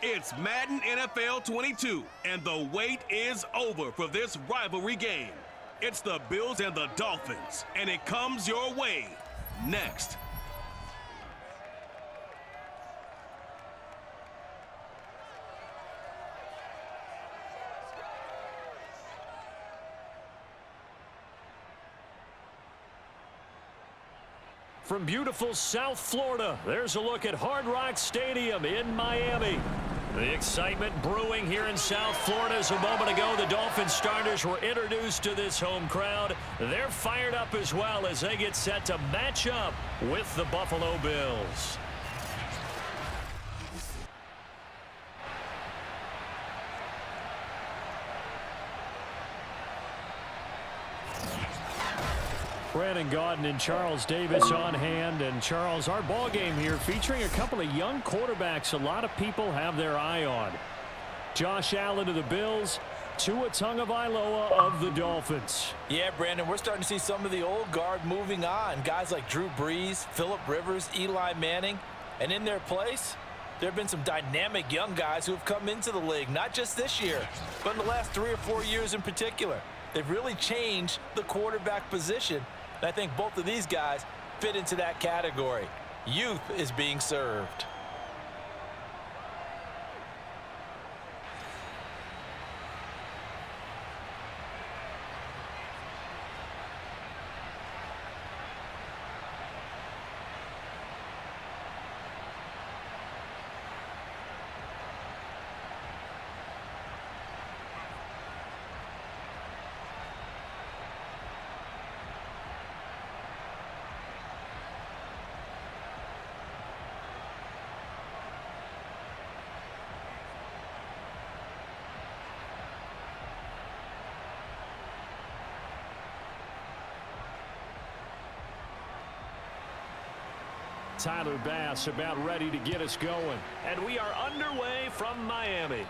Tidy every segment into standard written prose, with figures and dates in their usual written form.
It's Madden NFL 22, and the wait is over for this rivalry game. It's the Bills and the Dolphins, and it comes your way next. From beautiful South Florida, there's a look at Hard Rock Stadium in Miami. The excitement brewing here in South Florida as a moment ago the Dolphins starters were introduced to this home crowd. They're fired up as well as they get set to match up with the Buffalo Bills. Brandon Gaudin and Charles Davis on hand. And Charles, our ball game here featuring a couple of young quarterbacks a lot of people have their eye on. Josh Allen of the Bills, Tua Tagovailoa of the Dolphins. Yeah, Brandon, we're starting to see some of the old guard moving on. Guys like Drew Brees, Phillip Rivers, Eli Manning. And in their place, there have been some dynamic young guys who have come into the league, not just this year, but in the last 3 or 4 years in particular. They've really changed the quarterback position. And I think both of these guys fit into that category. Youth is being served. Tyler Bass about ready to get us going. And we are underway from Miami.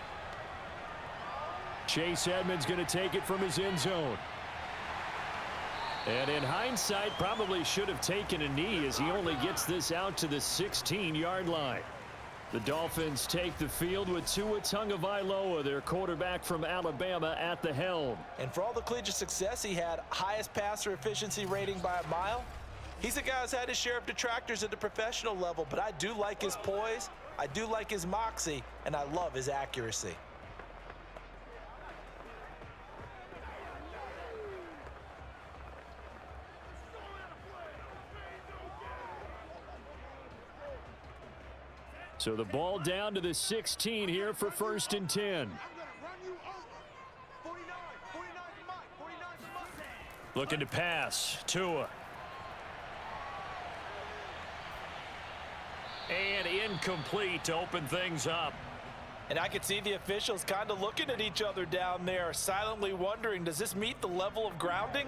Chase Edmonds going to take it from his end zone. And in hindsight, probably should have taken a knee as he only gets this out to the 16-yard line. The Dolphins take the field with Tua Tagovailoa, their quarterback from Alabama, at the helm. And for all the collegiate success he had, highest passer efficiency rating by a mile, he's a guy who's had his share of detractors at the professional level, but I do like his poise, I do like his moxie, and I love his accuracy. So the ball down to the 16 here for 1st and 10. Looking to pass, Tua. And incomplete to open things up. And I could see the officials kind of looking at each other down there, silently wondering, does this meet the level of grounding?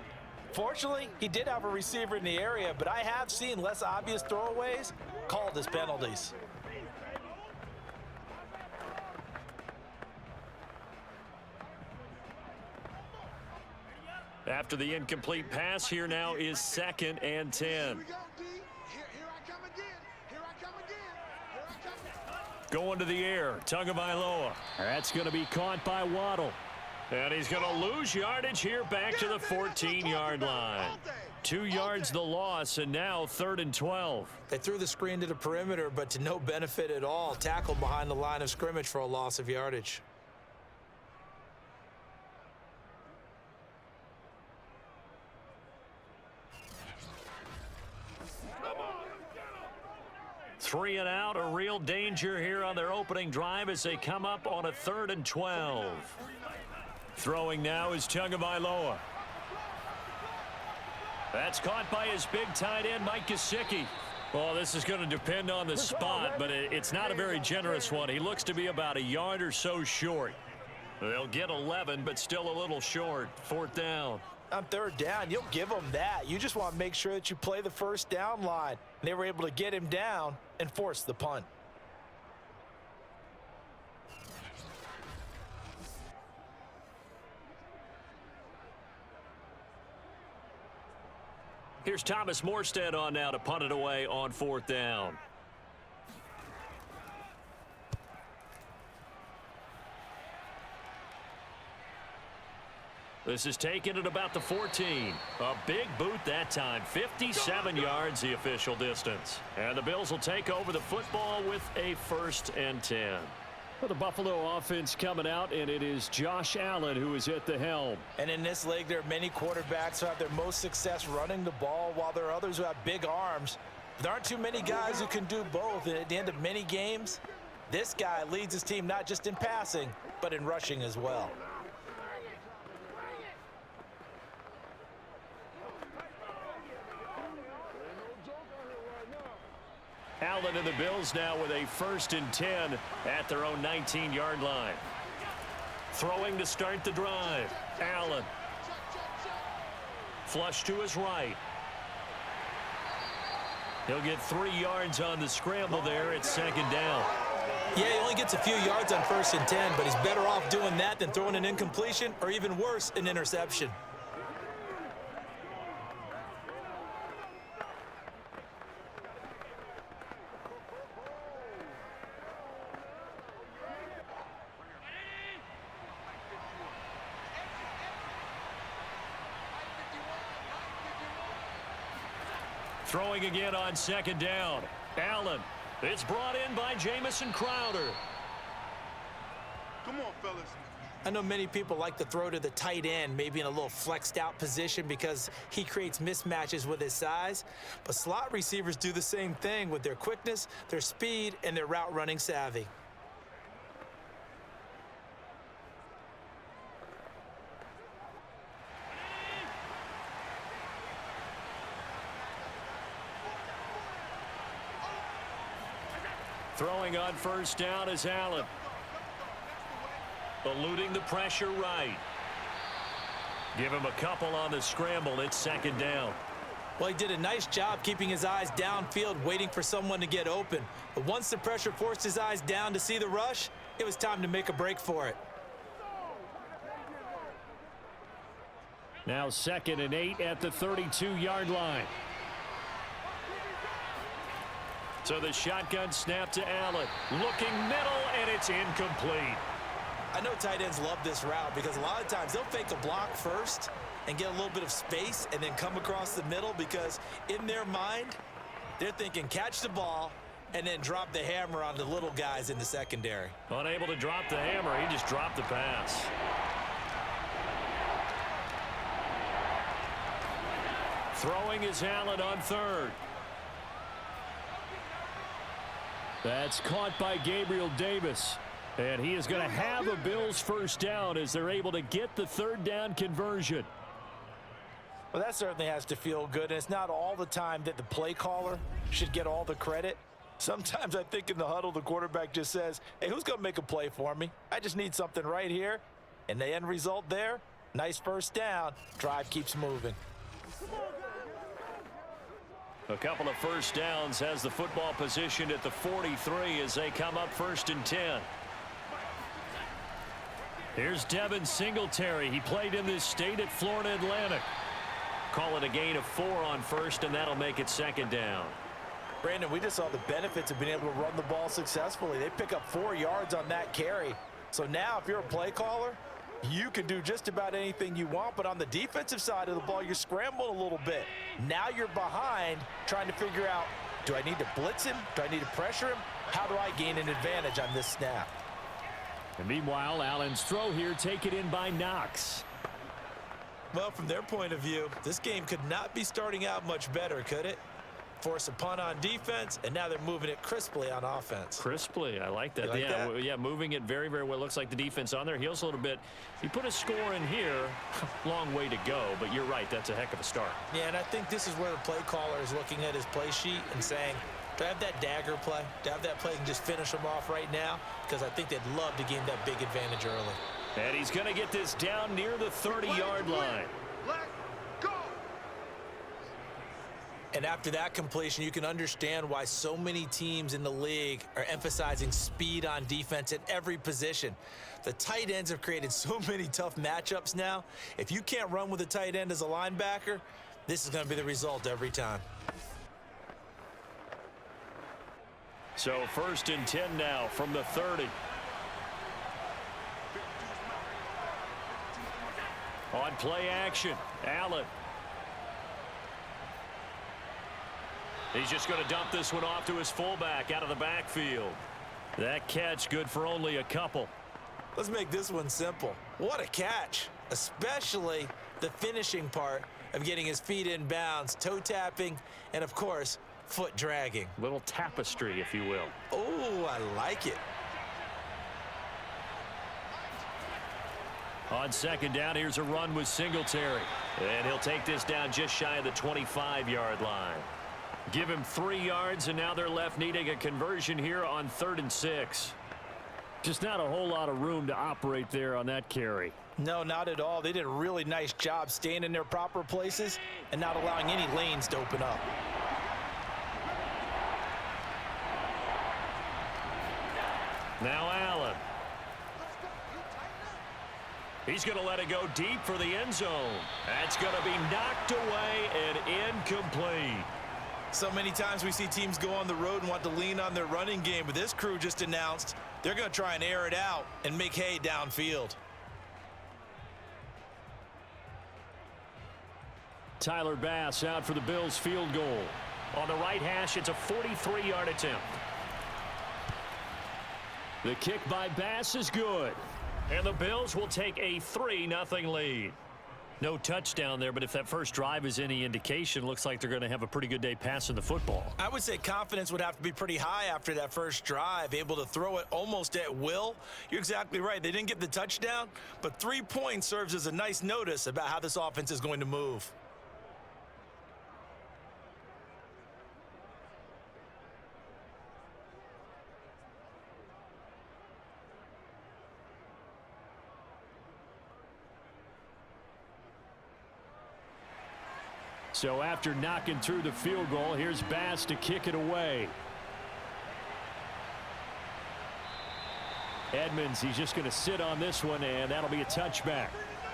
Fortunately, he did have a receiver in the area, but I have seen less obvious throwaways called as penalties. After the incomplete pass, here now is 2nd and 10. Going to the air, Tagovailoa. That's going to be caught by Waddle. And he's going to lose yardage here back to the 14-yard line. 2 yards the loss, and now 3rd and 12. They threw the screen to the perimeter, but to no benefit at all. Tackled behind the line of scrimmage for a loss of yardage. Three and out, a real danger here on their opening drive as they come up on a 3rd and 12. Throwing now is Tagovailoa. That's caught by his big tight end, Mike Gesicki. Well, this is going to depend on the spot, but it's not a very generous one. He looks to be about a yard or so short. They'll get 11, but still a little short. 4th down. On 3rd down, you'll give them that. You just want to make sure that you play the 1st down line. They were able to get him down and force the punt. Here's Thomas Morstead on now to punt it away on 4th down. This is taken at about the 14. A big boot that time. 57 yards the official distance. And the Bills will take over the football with a 1st and 10. For the Buffalo offense coming out, and it is Josh Allen who is at the helm. And in this league, there are many quarterbacks who have their most success running the ball, while there are others who have big arms. There aren't too many guys who can do both, and at the end of many games, this guy leads his team not just in passing, but in rushing as well. Allen and the Bills now with a 1st and 10 at their own 19-yard line. Throwing to start the drive. Allen. Flush to his right. He'll get 3 yards on the scramble there at 2nd down. Yeah, he only gets a few yards on 1st and 10, but he's better off doing that than throwing an incompletion or even worse, an interception. Throwing again on 2nd down. Allen. It's brought in by Jamison Crowder. Come on, fellas. I know many people like to throw to the tight end, maybe in a little flexed out position because he creates mismatches with his size. But slot receivers do the same thing with their quickness, their speed, and their route running savvy. Throwing on 1st down is Allen. Eluding the pressure right. Give him a couple on the scramble. It's 2nd down. Well, he did a nice job keeping his eyes downfield, waiting for someone to get open. But once the pressure forced his eyes down to see the rush, it was time to make a break for it. Now 2nd and 8 at the 32-yard line. So the shotgun snap to Allen. Looking middle, and it's incomplete. I know tight ends love this route because a lot of times they'll fake a block first and get a little bit of space and then come across the middle because in their mind, they're thinking catch the ball and then drop the hammer on the little guys in the secondary. Unable to drop the hammer, he just dropped the pass. Throwing is Allen on 3rd. That's caught by Gabriel Davis. And he is going to have a Bills 1st down as they're able to get the 3rd down conversion. Well, that certainly has to feel good. And it's not all the time that the play caller should get all the credit. Sometimes I think in the huddle, the quarterback just says, hey, who's going to make a play for me? I just need something right here. And the end result there, nice 1st down. Drive keeps moving. A couple of 1st downs has the football positioned at the 43 as they come up 1st and 10. Here's Devin Singletary. He played in this state at Florida Atlantic. Call it a gain of 4 on 1st, and that'll make it 2nd down. Brandon, we just saw the benefits of being able to run the ball successfully. They pick up 4 yards on that carry. So now if you're a play caller, you can do just about anything you want, but on the defensive side of the ball, you're scrambling a little bit. Now you're behind trying to figure out, do I need to blitz him? Do I need to pressure him? How do I gain an advantage on this snap? And meanwhile, Allen's throw here taken in by Knox. Well, from their point of view, this game could not be starting out much better, could it? Force a punt on defense, and now they're moving it crisply on offense. Crisply, I like that. Like that? Yeah, moving it very, very well. Looks like the defense on their heels a little bit. You put a score in here, long way to go, but you're right, that's a heck of a start. Yeah, and I think this is where the play caller is looking at his play sheet and saying, do I have that dagger play? Do I have that play and just finish them off right now? Because I think they'd love to gain that big advantage early. And he's going to get this down near the 30-yard line. Let's go. And after that completion, you can understand why so many teams in the league are emphasizing speed on defense at every position. The tight ends have created so many tough matchups now. If you can't run with a tight end as a linebacker, this is going to be the result every time. So 1st and 10 now from the 30. On play action, Allen. He's just going to dump this one off to his fullback out of the backfield. That catch good for only a couple. Let's make this one simple. What a catch, especially the finishing part of getting his feet in bounds, toe tapping, and of course, foot dragging. Little tapestry, if you will. Oh, I like it. On second down, here's a run with Singletary. And he'll take this down just shy of the 25-yard line. Give him 3 yards, and now they're left needing a conversion here on 3rd and 6. Just not a whole lot of room to operate there on that carry. No, not at all. They did a really nice job staying in their proper places and not allowing any lanes to open up. Now Allen. He's going to let it go deep for the end zone. That's going to be knocked away and incomplete. So many times we see teams go on the road and want to lean on their running game, but this crew just announced they're going to try and air it out and make hay downfield. Tyler Bass out for the Bills field goal. On the right hash, it's a 43-yard attempt. The kick by Bass is good. And the Bills will take a 3-0 lead. No touchdown there, but if that first drive is any indication, looks like they're going to have a pretty good day passing the football. I would say confidence would have to be pretty high after that first drive, able to throw it almost at will. You're exactly right. They didn't get the touchdown, but 3 points serves as a nice notice about how this offense is going to move. So after knocking through the field goal, here's Bass to kick it away. Edmonds, he's just going to sit on this one, and that'll be a touchback.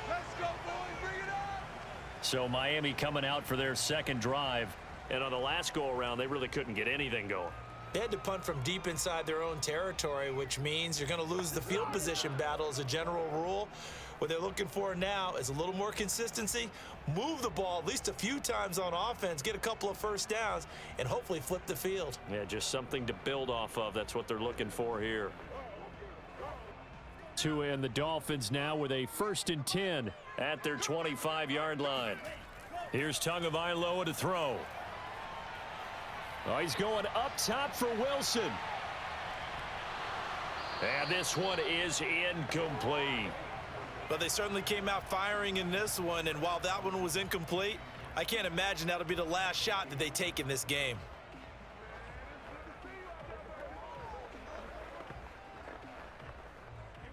Let's go, boys. Bring it on. So Miami coming out for their second drive. And on the last go-around, they really couldn't get anything going. They had to punt from deep inside their own territory, which means you're going to lose the field position battle as a general rule. What they're looking for now is a little more consistency, move the ball at least a few times on offense, get a couple of first downs, and hopefully flip the field. Yeah, just something to build off of. That's what they're looking for here. Tua and the Dolphins now with a 1st and 10 at their 25-yard line. Here's Tagovailoa to throw. Oh, he's going up top for Wilson. And this one is incomplete. But they certainly came out firing in this one, and while that one was incomplete, I can't imagine that'll be the last shot that they take in this game.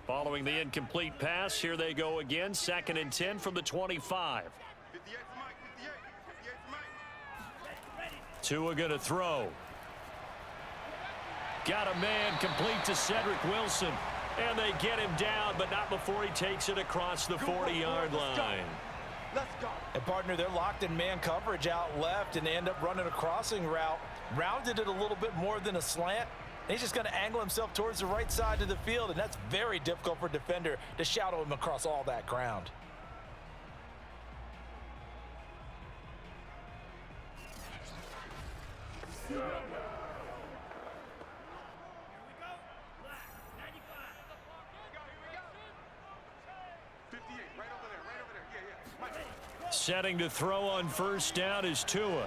Following the incomplete pass, here they go again, 2nd and 10 from the 25. 58 for Mike. 58 for Mike. Tua going to throw. Got a man complete to Cedric Wilson. And they get him down, but not before he takes it across the 40-yard line. Let's go. And partner, they're locked in man coverage out left, and they end up running a crossing route. Rounded it a little bit more than a slant. And he's just going to angle himself towards the right side of the field, and that's very difficult for a defender to shadow him across all that ground. Setting to throw on 1st down is Tua.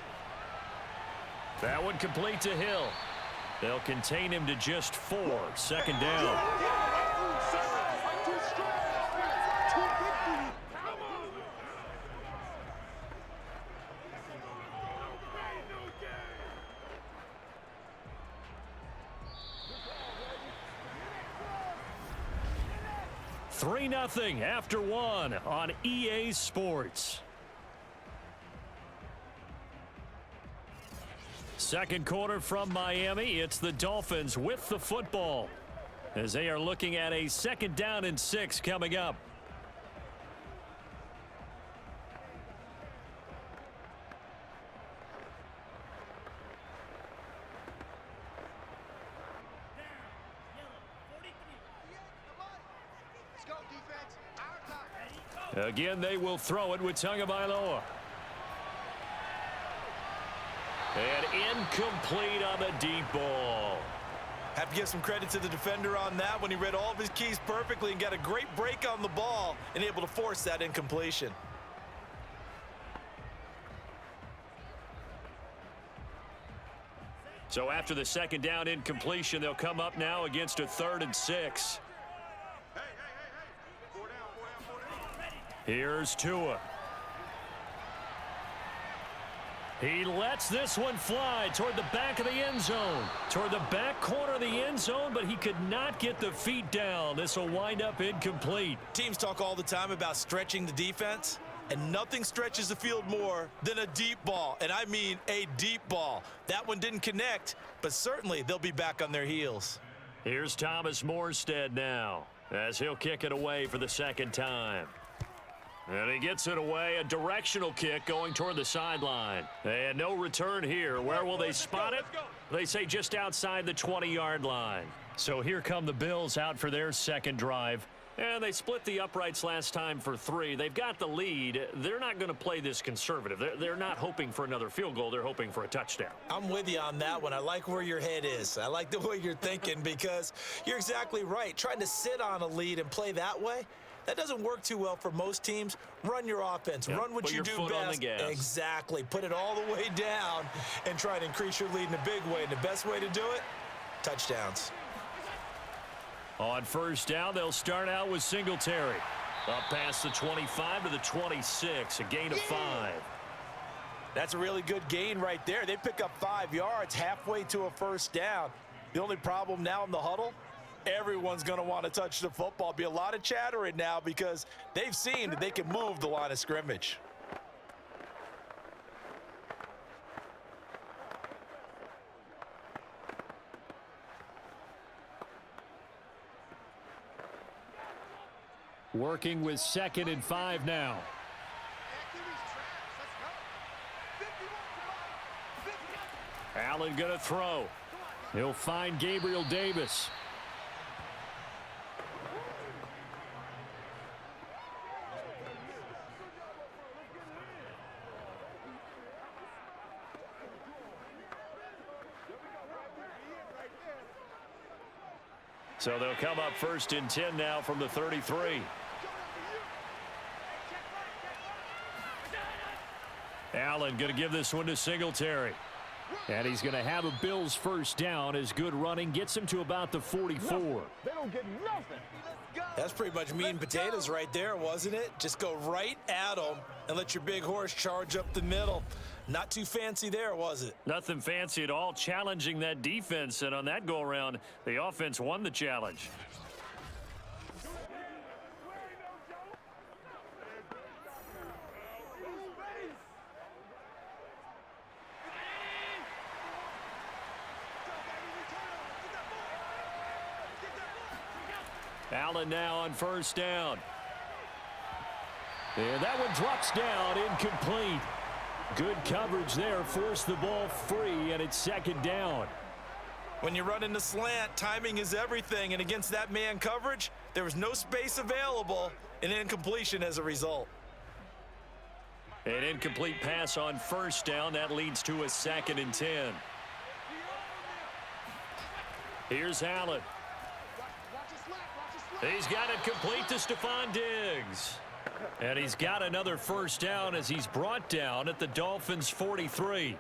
That one complete to Hill. They'll contain him to just 4. 2nd down. Three 3-0 after 1 on EA Sports. Second quarter from Miami. It's the Dolphins with the football as they are looking at a 2nd down and 6 coming up. Let's go, defense. Our time. Again, they will throw it with Tagovailoa. And incomplete on the deep ball. Have to give some credit to the defender on that when he read all of his keys perfectly and got a great break on the ball and able to force that incompletion. So after the second down incompletion, they'll come up now against a 3rd and 6. Hey. 4 down. Here's Tua. He lets this one fly toward the back of the end zone. Toward the back corner of the end zone, but he could not get the feet down. This will wind up incomplete. Teams talk all the time about stretching the defense, and nothing stretches the field more than a deep ball, and I mean a deep ball. That one didn't connect, but certainly they'll be back on their heels. Here's Thomas Morstead now as he'll kick it away for the second time. And he gets it away, a directional kick going toward the sideline. And no return here. Where will they spot it? They say just outside the 20-yard line. So here come the Bills out for their second drive. And they split the uprights last time for 3. They've got the lead. They're not going to play this conservative. They're not hoping for another field goal. They're hoping for a touchdown. I'm with you on that one. I like where your head is. I like the way you're thinking because you're exactly right. Trying to sit on a lead and play that way, that doesn't work too well for most teams. Run your offense. Yep. Run what Put you your do foot best. on the gas. Exactly. Put it all the way down and try to increase your lead in a big way. And the best way to do it, touchdowns. On first down, they'll start out with Singletary. Up past the 25 to the 26, a gain of 5. That's a really good gain right there. They pick up 5 yards halfway to a first down. The only problem now in the huddle, everyone's going to want to touch the football. Be a lot of chattering now because they've seen that they can move the line of scrimmage. Working with 2nd and 5 now. Allen going to throw. He'll find Gabriel Davis. So they'll come up 1st and 10 now from the 33. Allen going to give this one to Singletary. And he's going to have a Bills first down as good running gets him to about the 44. They don't get nothing. That's pretty much meat and potatoes right there, wasn't it? Just go right at them and let your big horse charge up the middle. Not too fancy there, was it? Nothing fancy at all, challenging that defense. And on that go-around, the offense won the challenge. Allen now on first down. And that one drops down, incomplete. Good coverage there, forced the ball free, and it's 2nd down. When you run in the slant, timing is everything, and against that man coverage, there was no space available, and incompletion as a result. An incomplete pass on first down. That leads to a 2nd and 10. Here's Allen. He's got it complete to Stephon Diggs. And he's got another first down as he's brought down at the Dolphins' 43.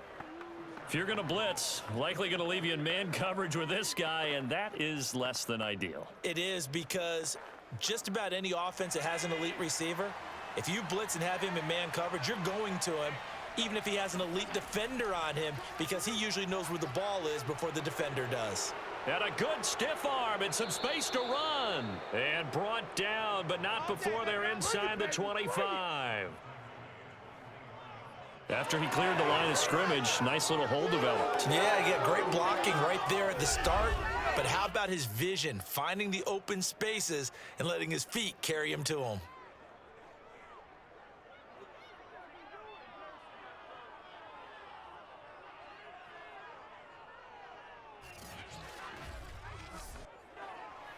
If you're going to blitz, likely going to leave you in man coverage with this guy, and that is less than ideal. It is because just about any offense that has an elite receiver, if you blitz and have him in man coverage, you're going to him, even if he has an elite defender on him, because he usually knows where the ball is before the defender does. And a good stiff arm and some space to run. And brought down, but not before they're inside the 25. After he cleared the line of scrimmage, nice little hole developed. Yeah, he got great blocking right there at the start. But how about his vision, finding the open spaces and letting his feet carry him to him?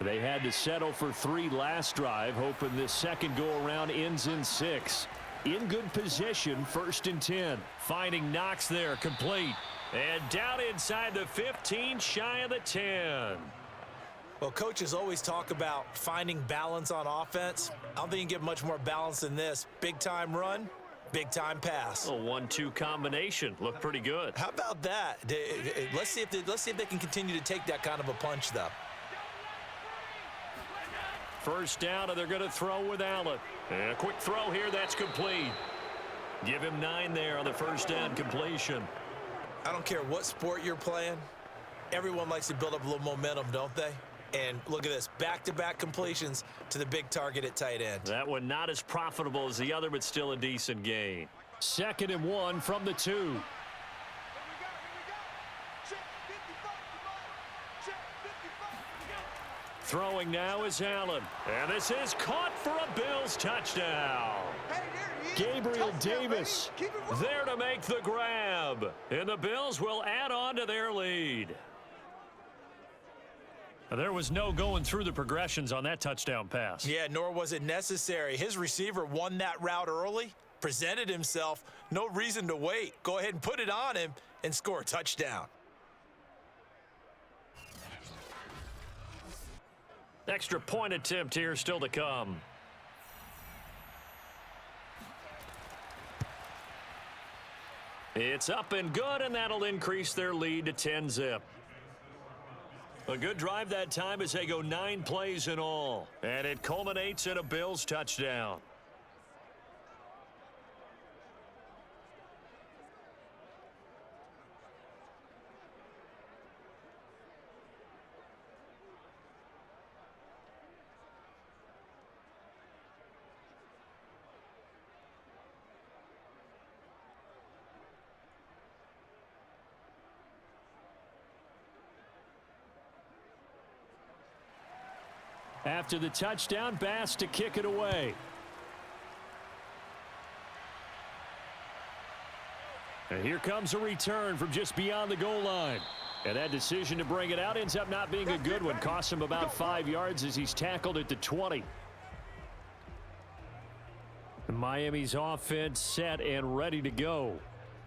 They had to settle for 3 last drive, hoping this second go-around ends in 6. In good position, 1st and 10. Finding Knox there, complete. And down inside the 15, shy of the 10. Well, coaches always talk about finding balance on offense. I don't think you can get much more balance than this. Big-time run, big-time pass. A 1-2 combination. Looked pretty good. How about that? Let's see if they can continue to take that kind of a punch, though. First down, and they're going to throw with Allen. And a quick throw here, that's complete. Give him 9 there on the first down completion. I don't care what sport you're playing. Everyone likes to build up a little momentum, don't they? And look at this, back-to-back completions to the big target at tight end. That one not as profitable as the other, but still a decent gain. 2nd and 1 from the 2. Throwing now is Allen. And this is caught for a Bills touchdown. Gabriel Davis there to make the grab. And the Bills will add on to their lead. There was no going through the progressions on that touchdown pass. Yeah, nor was it necessary. His receiver won that route early, presented himself, no reason to wait. Go ahead and put it on him and score a touchdown. Extra point attempt here still to come. It's up and good, and that'll increase their lead to 10-zip. A good drive that time as they go 9 plays in all. And it culminates in a Bills touchdown. After the touchdown, Bass to kick it away. And here comes a return from just beyond the goal line. And that decision to bring it out ends up not being a good one. Costs him about 5 yards as he's tackled at the 20. Miami's offense set and ready to go.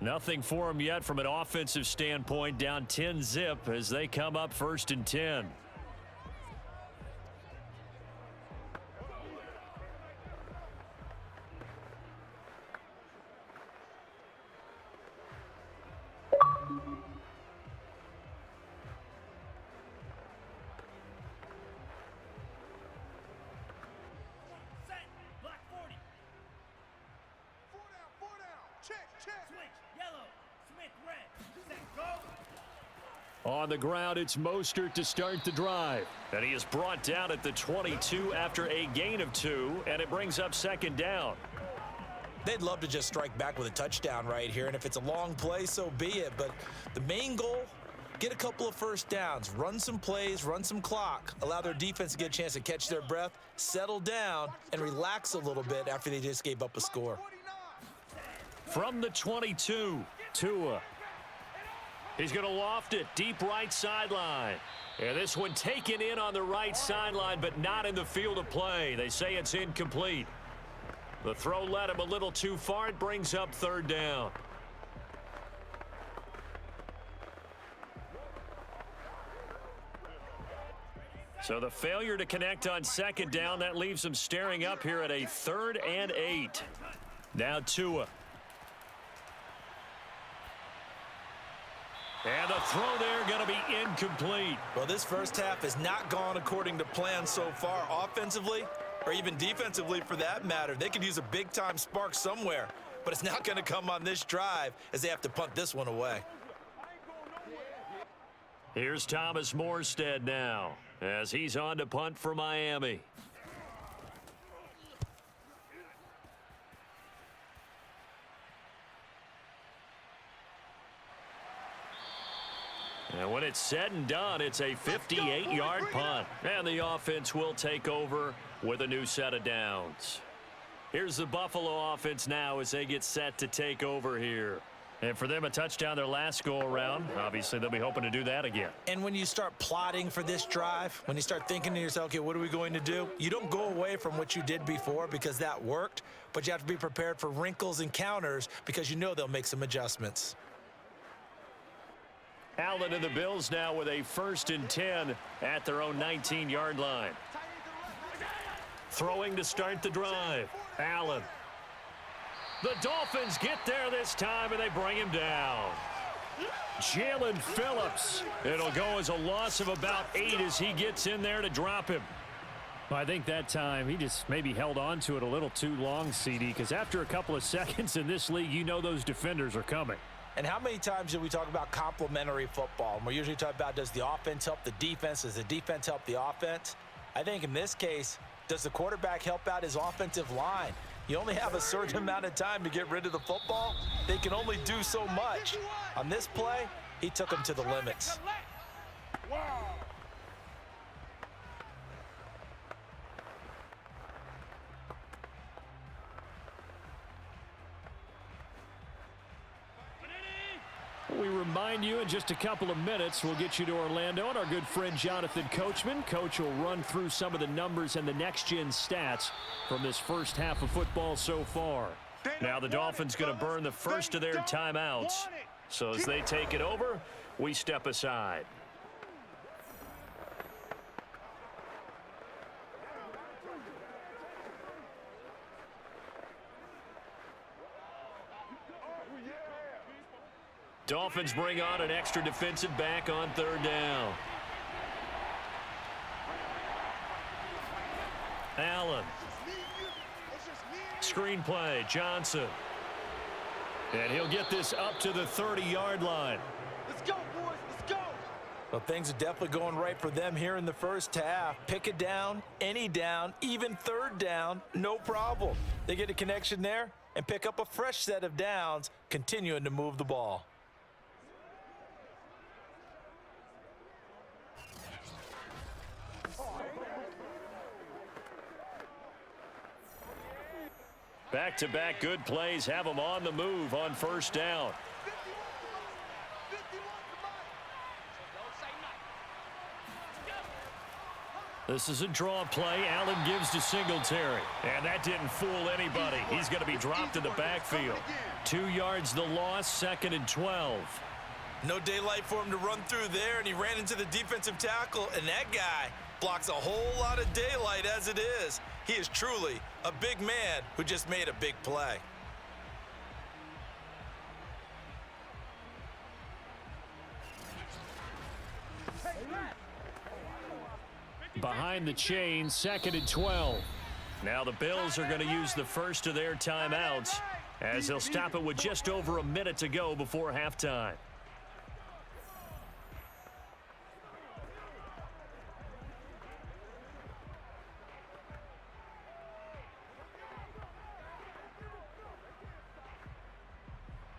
Nothing for him yet from an offensive standpoint. Down 10-zip as they come up 1st and 10. On the ground, it's Mostert to start the drive. And he is brought down at the 22 after a gain of 2, and it brings up 2nd down. They'd love to just strike back with a touchdown right here, and if it's a long play, so be it. But the main goal, get a couple of first downs, run some plays, run some clock, allow their defense to get a chance to catch their breath, settle down, and relax a little bit after they just gave up a score. From the 22, Tua. He's going to loft it deep right sideline. And this one taken in on the right sideline, but not in the field of play. They say it's incomplete. The throw led him a little too far. It brings up 3rd down. So the failure to connect on 2nd down, that leaves them staring up here at a 3rd and 8. Now Tua. And the throw there going to be incomplete. Well, this first half has not gone according to plan so far offensively, or even defensively for that matter. They could use a big-time spark somewhere, but it's not going to come on this drive as they have to punt this one away. Here's Thomas Morstead now as he's on to punt for Miami. And when it's said and done, it's a 58-yard punt. And the offense will take over with a new set of downs. Here's the Buffalo offense now as they get set to take over here. And for them, a touchdown their last go-around. Obviously, they'll be hoping to do that again. And when you start plotting for this drive, when you start thinking to yourself, okay, what are we going to do? You don't go away from what you did before because that worked, but you have to be prepared for wrinkles and counters because you know they'll make some adjustments. Allen and the Bills now with a 1st and 10 at their own 19-yard line. Throwing to start the drive. Allen. The Dolphins get there this time, and they bring him down. Jalen Phillips. It'll go as a loss of about 8 as he gets in there to drop him. Well, I think that time he just maybe held on to it a little too long, CD, because after a couple of seconds in this league, you know those defenders are coming. And how many times do we talk about complementary football? And we're usually talking about, does the offense help the defense? Does the defense help the offense? I think in this case, does the quarterback help out his offensive line? You only have a certain amount of time to get rid of the football. They can only do so much. On this play, he took them to the limits. We remind you in just a couple of minutes, we'll get you to Orlando and our good friend Jonathan Coachman. Coach will run through some of the numbers and the next-gen stats from this first half of football so far. Now the Dolphins going to burn the first of their timeouts. So as they take it over, we step aside. Dolphins bring on an extra defensive back on 3rd down. Allen. Screen play, Johnson. And he'll get this up to the 30-yard line. Let's go, boys. Let's go. Well, things are definitely going right for them here in the first half. Pick it down, any down, even 3rd down, no problem. They get a connection there and pick up a fresh set of downs, continuing to move the ball. Back-to-back good plays have them on the move on 1st down. This is a draw play. Allen gives to Singletary. And that didn't fool anybody. He's going to be dropped in the backfield. 2 yards the loss, 2nd and 12. No daylight for him to run through there, and he ran into the defensive tackle, and that guy blocks a whole lot of daylight as it is. He is truly a big man who just made a big play. Behind the chain, 2nd and 12. Now the Bills are going to use the first of their timeouts as they'll stop it with just over a minute to go before halftime.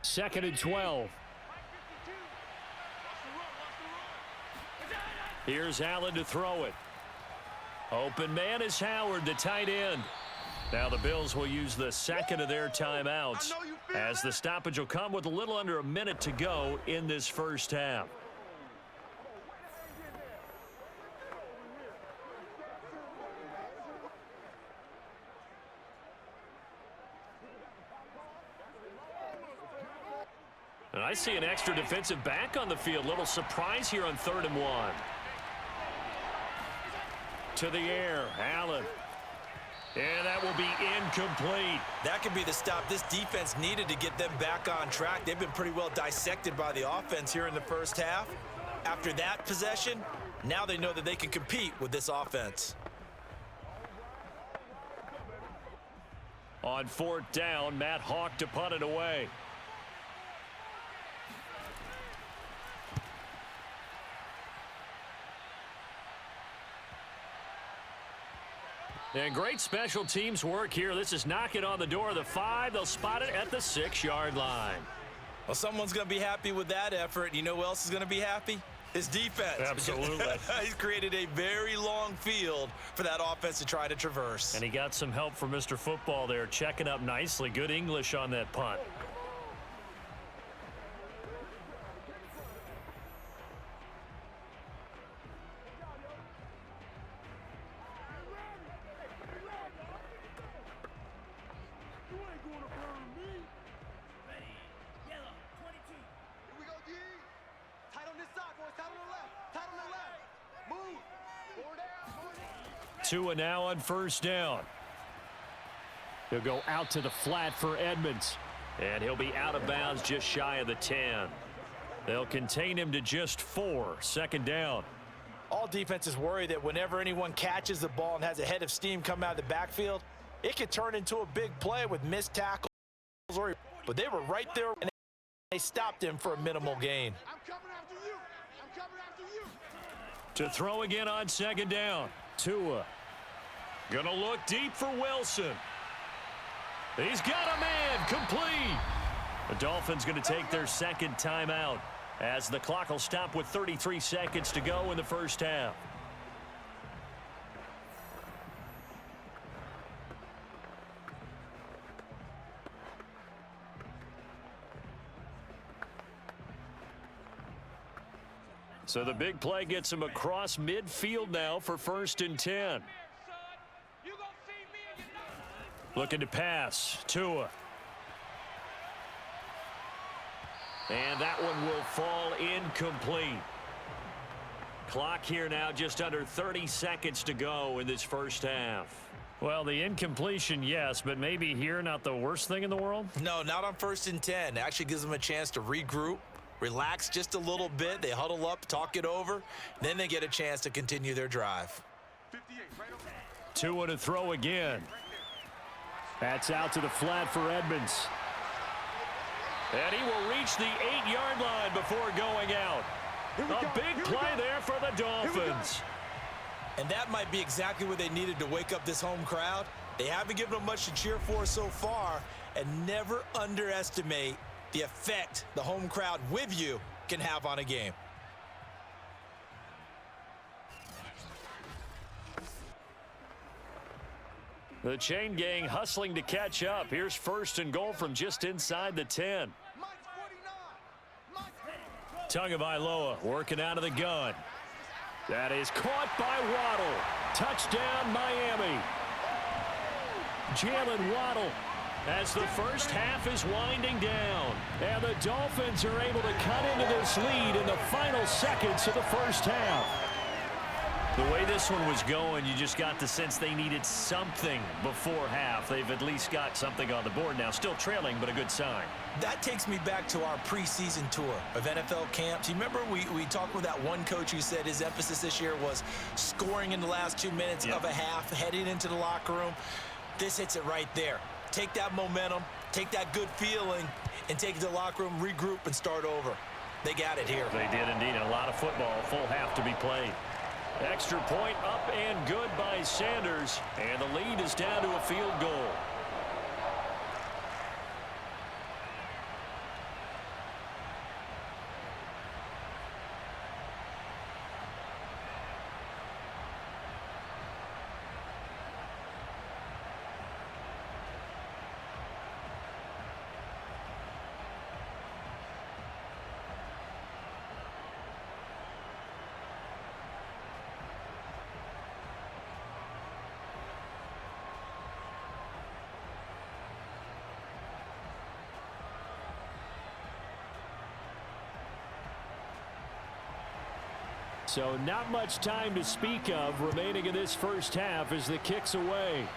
Second and 12. Here's Allen to throw it. Open man is Howard, the tight end. Now the Bills will use the second of their timeouts as the stoppage will come with a little under a minute to go in this first half. And I see an extra defensive back on the field. Little surprise here on 3rd and 1. To the air, Allen. And that will be incomplete. That could be the stop this defense needed to get them back on track. They've been pretty well dissected by the offense here in the first half. After that possession, now they know that they can compete with this offense. On 4th down, Matt Hawk to punt it away. And great special teams work here. This is knocking on the door of the 5. They'll spot it at the 6-yard line. Well, someone's going to be happy with that effort. You know who else is going to be happy? His defense. Absolutely. He's created a very long field for that offense to try to traverse. And he got some help from Mr. Football there, checking up nicely. Good English on that punt. Tua now on first down. He'll go out to the flat for Edmonds. And he'll be out of bounds just shy of the 10. They'll contain him to just 4. Second down. All defenses worry that whenever anyone catches the ball and has a head of steam come out of the backfield, it could turn into a big play with missed tackles. But they were right there, and they stopped him for a minimal gain. I'm coming after you. I'm coming after you. To throw again on second down. Tua. Gonna look deep for Wilson. He's got a man. Complete. The Dolphins going to take their second timeout as the clock will stop with 33 seconds to go in the first half. So the big play gets him across midfield now for 1st and 10. Looking to pass. Tua. And that one will fall incomplete. Clock here now just under 30 seconds to go in this first half. Well, the incompletion, yes, but maybe here not the worst thing in the world? No, not on 1st and 10. It actually gives them a chance to regroup, relax just a little bit. They huddle up, talk it over. Then they get a chance to continue their drive. 58, right over there. Tua to throw again. That's out to the flat for Edmonds. And he will reach the 8-yard line before going out. A big play there for the Dolphins. And that might be exactly what they needed to wake up this home crowd. They haven't given them much to cheer for so far, and never underestimate the effect the home crowd with you can have on a game. The chain gang hustling to catch up. Here's 1st and goal from just inside the 10. Tagovailoa working out of the gun. That is caught by Waddle. Touchdown, Miami. Jalen Waddle as the first half is winding down. And the Dolphins are able to cut into this lead in the final seconds of the first half. The way this one was going, you just got the sense they needed something before half. They've at least got something on the board now. Still trailing, but a good sign. That takes me back to our preseason tour of NFL camps. You remember we talked with that one coach who said his emphasis this year was scoring in the last 2 minutes of a half, heading into the locker room. This hits it right there. Take that momentum, take that good feeling, and take it to the locker room, regroup, and start over. They got it here. They did indeed, and a lot of football, full half to be played. Extra point up and good by Sanders, and the lead is down to a field goal. So not much time to speak of remaining in this first half as the kick's away.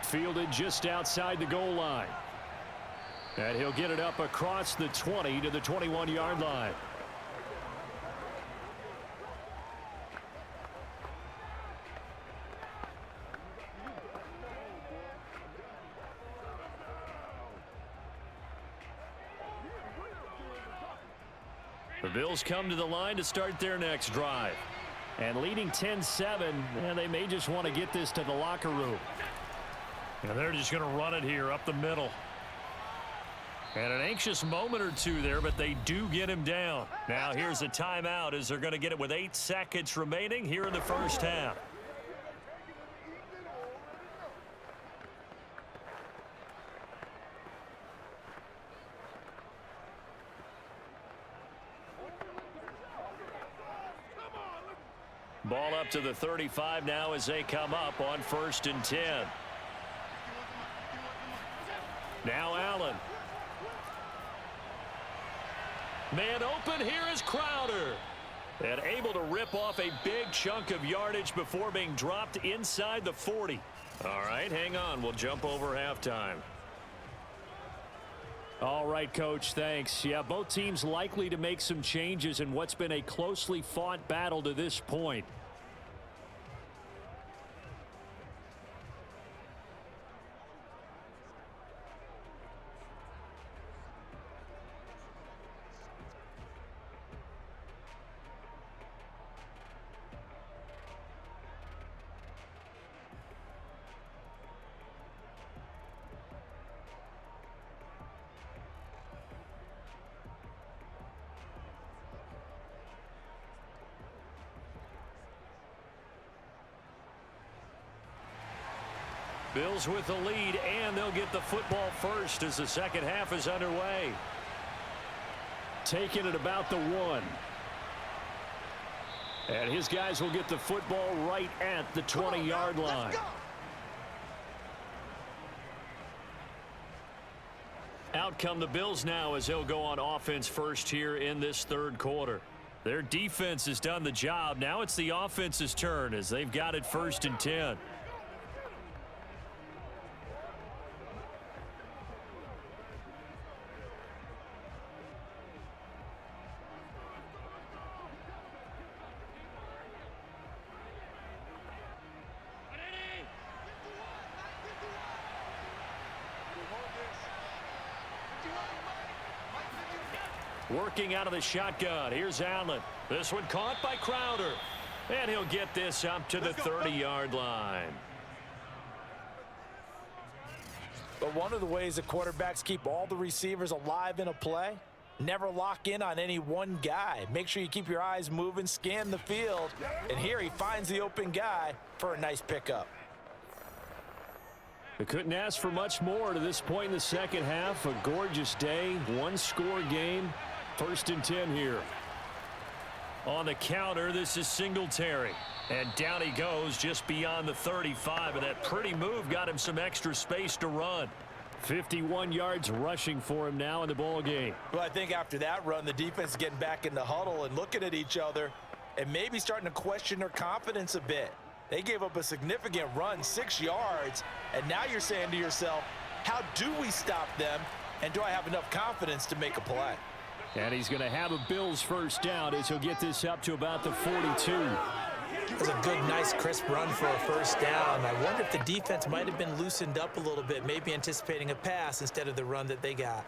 Fielded just outside the goal line. And he'll get it up across the 20 to the 21-yard line. The Bills come to the line to start their next drive. And leading 10-7, and they may just want to get this to the locker room. And they're just going to run it here up the middle. And an anxious moment or two there, but they do get him down. Now here's a timeout as they're going to get it with 8 seconds remaining here in the first half. Ball up to the 35 now as they come up on 1st and 10. Now Allen. Man open, here is Crowder. And able to rip off a big chunk of yardage before being dropped inside the 40. All right, hang on. We'll jump over halftime. All right, Coach, thanks. Yeah, both teams likely to make some changes in what's been a closely fought battle to this point. Bills with the lead, and they'll get the football first as the second half is underway. Taking it about the 1. And his guys will get the football right at the 20-yard line. Out come the Bills now as they'll go on offense first here in this third quarter. Their defense has done the job. Now it's the offense's turn as they've got it 1st and 10. Working out of the shotgun. Here's Allen. This one caught by Crowder. And he'll get this up to the 30-yard line. But one of the ways that quarterbacks keep all the receivers alive in a play, never lock in on any one guy. Make sure you keep your eyes moving, scan the field, and here he finds the open guy for a nice pickup. They couldn't ask for much more to this point in the second half. A gorgeous day, one-score game. 1st and 10 here. On the counter, this is Singletary. And down he goes just beyond the 35. And that pretty move got him some extra space to run. 51 yards rushing for him now in the ball game. Well, I think after that run, the defense is getting back in the huddle and looking at each other and maybe starting to question their confidence a bit. They gave up a significant run, 6 yards, and now you're saying to yourself, how do we stop them, and do I have enough confidence to make a play? And he's going to have a Bills first down as he'll get this up to about the 42. It was a good, nice, crisp run for a first down. I wonder if the defense might have been loosened up a little bit, maybe anticipating a pass instead of the run that they got.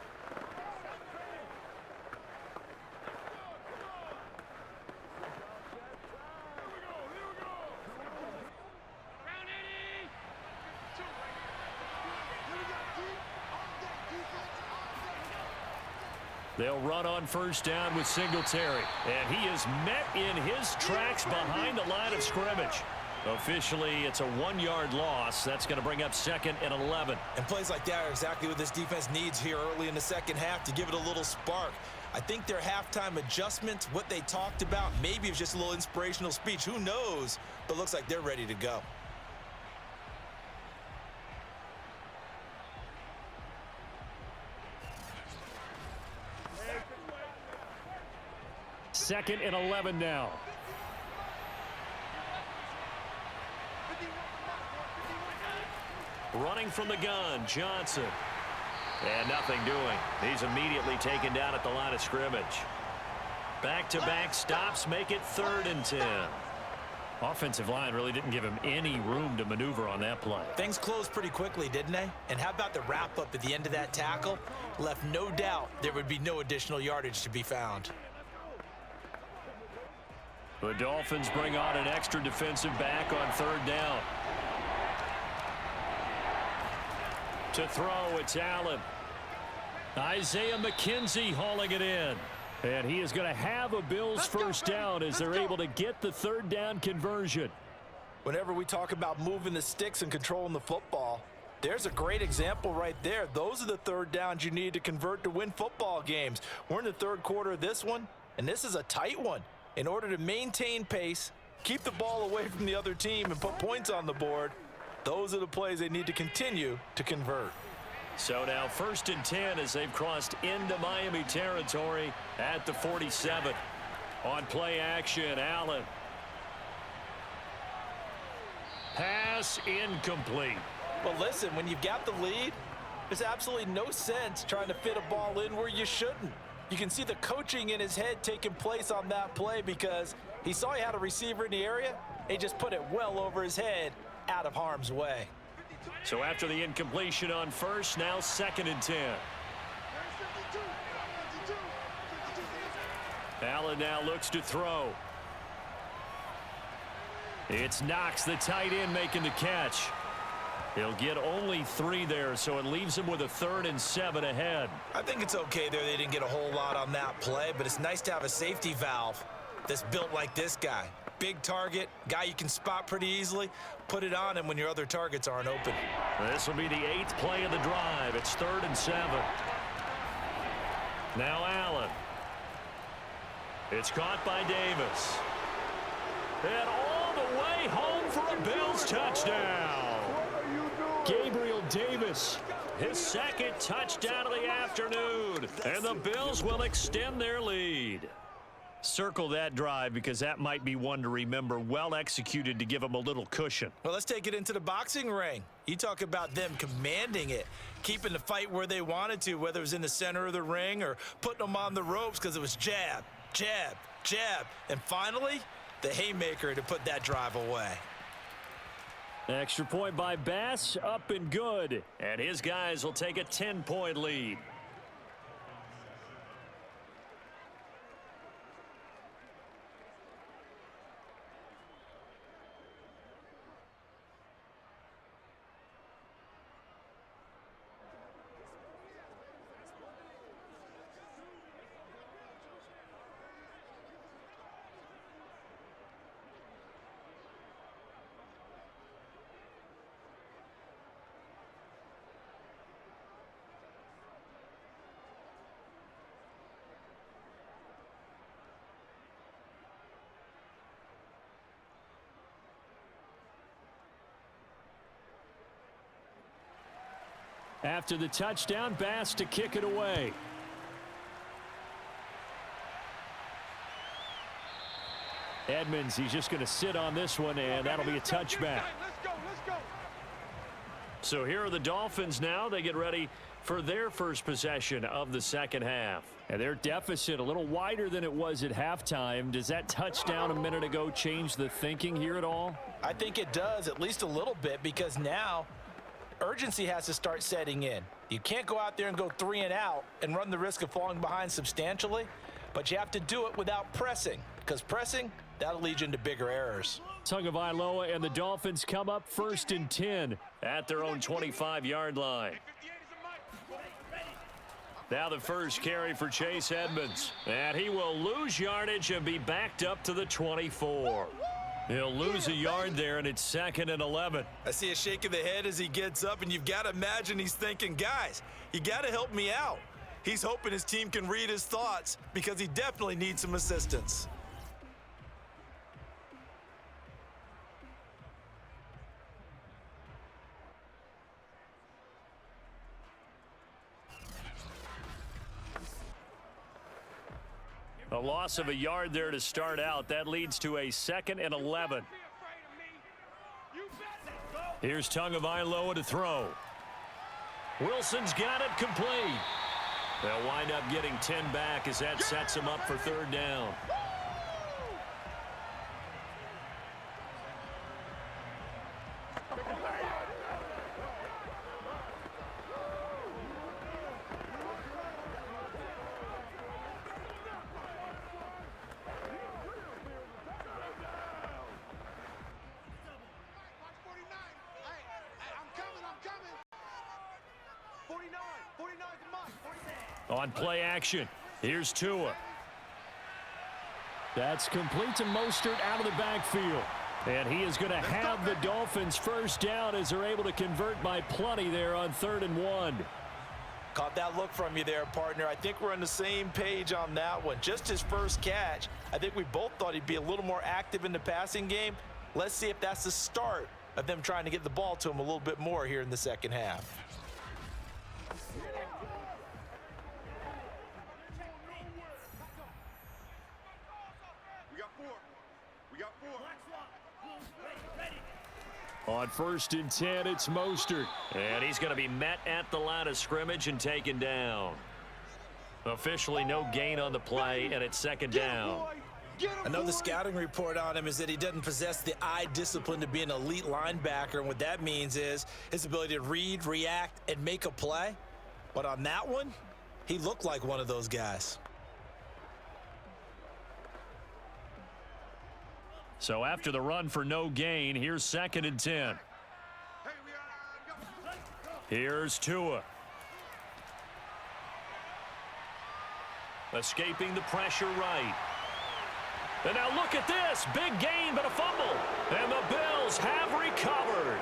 They'll run on first down with Singletary. And he is met in his tracks behind the line of scrimmage. Officially, it's a 1-yard loss. That's going to bring up 2nd and 11. And plays like that are exactly what this defense needs here early in the second half to give it a little spark. I think their halftime adjustments, what they talked about, maybe it's just a little inspirational speech. Who knows? But looks like they're ready to go. Second and 11 now. Running from the gun, Johnson. And nothing doing. He's immediately taken down at the line of scrimmage. Back-to-back stops make it 3rd and 10. Offensive line really didn't give him any room to maneuver on that play. Things closed pretty quickly, didn't they? And how about the wrap-up at the end of that tackle? Left no doubt there would be no additional yardage to be found. The Dolphins bring on an extra defensive back on 3rd down. To throw, it's Allen. Isaiah McKenzie hauling it in. And he is going to have a Bills first down as they're able to get the 3rd down conversion. Whenever we talk about moving the sticks and controlling the football, there's a great example right there. Those are the 3rd downs you need to convert to win football games. We're in the 3rd quarter of this one, and this is a tight one. In order to maintain pace, keep the ball away from the other team, and put points on the board, those are the plays they need to continue to convert. So now 1st and 10 as they've crossed into Miami territory at the 47. On play action, Allen. Pass incomplete. Well, listen, when you've got the lead, there's absolutely no sense trying to fit a ball in where you shouldn't. You can see the coaching in his head taking place on that play because he saw he had a receiver in the area. He just put it well over his head, out of harm's way. So after the incompletion on first, now 2nd and 10. Allen now looks to throw. It's Knox, the tight end, making the catch. He'll get only 3 there, so it leaves him with a 3rd and 7 ahead. I think it's okay there they didn't get a whole lot on that play, but it's nice to have a safety valve that's built like this guy. Big target, guy you can spot pretty easily. Put it on him when your other targets aren't open. This will be the 8th play of the drive. It's 3rd and 7. Now Allen. It's caught by Davis. And all the way home for a Bills touchdown. Gabriel Davis, his 2nd touchdown of the afternoon. And the Bills will extend their lead. Circle that drive because that might be one to remember. Well executed to give them a little cushion. Well, let's take it into the boxing ring. You talk about them commanding it, keeping the fight where they wanted to, whether it was in the center of the ring or putting them on the ropes because it was jab, jab, jab. And finally, the haymaker to put that drive away. Extra point by Bass, up and good. And his guys will take a 10-point lead. After the touchdown, Bass to kick it away. Edmonds, he's just going to sit on this one, and that'll be a touchback. Let's go, let's go. So here are the Dolphins now. They get ready for their first possession of the second half. And their deficit a little wider than it was at halftime. Does that touchdown a minute ago change the thinking here at all? I think it does, at least a little bit, because now urgency has to start setting in. You can't go out there and go 3 and out and run the risk of falling behind substantially, but you have to do it without pressing, because pressing, that'll lead you into bigger errors. Tagovailoa and the Dolphins come up 1st and 10 at their own 25-yard line. Now the first carry for Chase Edmonds, and he will lose yardage and be backed up to the 24. He'll lose a yard there, and it's 2nd and 11. I see a shake of the head as he gets up, and you've got to imagine he's thinking, guys, you got to help me out. He's hoping his team can read his thoughts because he definitely needs some assistance. A loss of a yard there to start out. That leads to a 2nd and 11. Here's Tagovailoa to throw. Wilson's got it complete. They'll wind up getting 10 back as that sets him up for 3rd down. On play action, here's Tua. That's complete to Mostert out of the backfield. And he is going to have the Dolphins first down as they're able to convert by plenty there on 3rd and 1. Caught that look from you there, partner. I think we're on the same page on that one. Just his first catch. I think we both thought he'd be a little more active in the passing game. Let's see if that's the start of them trying to get the ball to him a little bit more here in the second half. On 1st and 10, it's Mostert. And he's going to be met at the line of scrimmage and taken down. Officially no gain on the play, and it's 2nd down. I know the scouting report on him is that he doesn't possess the eye discipline to be an elite linebacker, and what that means is his ability to read, react, and make a play. But on that one, he looked like one of those guys. So after the run for no gain, here's 2nd and 10. Here's Tua. Escaping the pressure right. And now look at this. Big gain, but a fumble. And the Bills have recovered.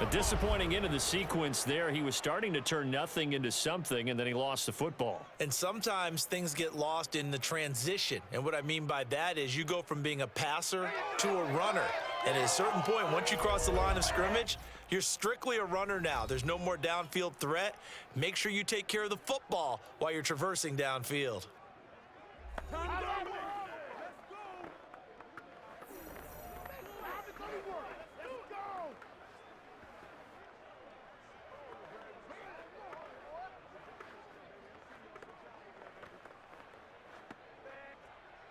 A disappointing end of the sequence there. He was starting to turn nothing into something, and then he lost the football. And sometimes things get lost in the transition. And what I mean by that is you go from being a passer to a runner. And at a certain point, once you cross the line of scrimmage, you're strictly a runner now. There's no more downfield threat. Make sure you take care of the football while you're traversing downfield.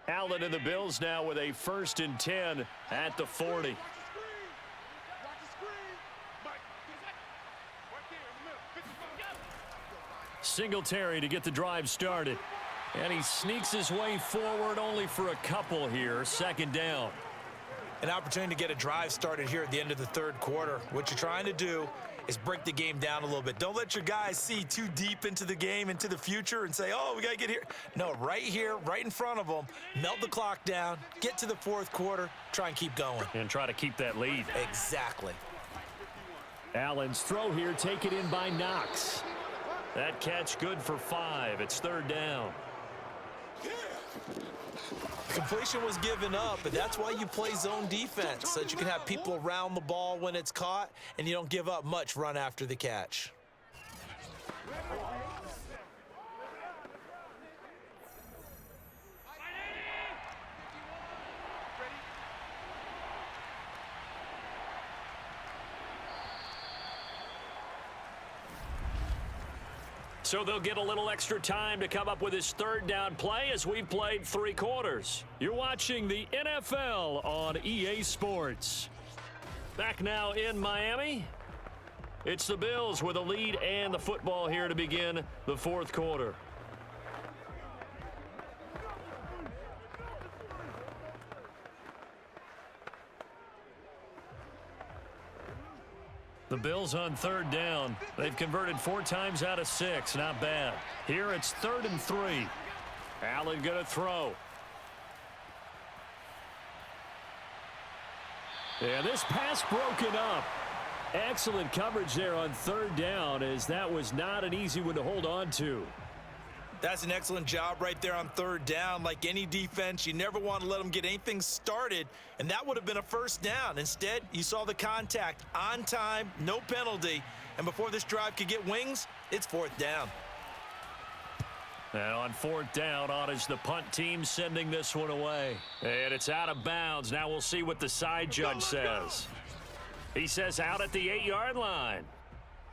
Allen and the Bills now with a 1st and 10 at the 40. Singletary to get the drive started. And he sneaks his way forward only for a couple here. 2nd down. An opportunity to get a drive started here at the end of the 3rd quarter. What you're trying to do is break the game down a little bit. Don't let your guys see too deep into the game, into the future, and say, oh, we got to get here. No, right here, right in front of them, melt the clock down, get to the 4th quarter, try and keep going. And try to keep that lead. Exactly. Allen's throw here taken in by Knox. That catch good for 5. It's 3rd down. Completion was given up, but that's why you play zone defense, so that you can have people around the ball when it's caught, and you don't give up much run after the catch. So they'll get a little extra time to come up with his 3rd down play as we've played 3 quarters. You're watching the NFL on EA Sports. Back now in Miami. It's the Bills with a lead and the football here to begin the 4th quarter. The Bills on 3rd down. They've converted 4 times out of 6. Not bad. Here it's 3rd and 3. Allen going to throw. And this pass broken up. Excellent coverage there on 3rd down, as that was not an easy one to hold on to. That's an excellent job right there on 3rd down. Like any defense, you never want to let them get anything started, and that would have been a 1st down. Instead, you saw the contact on time, no penalty, and before this drive could get wings, it's 4th down. And on 4th down, on is the punt team sending this one away. And it's out of bounds. Now we'll see what the side judge says. He says out at the 8-yard line.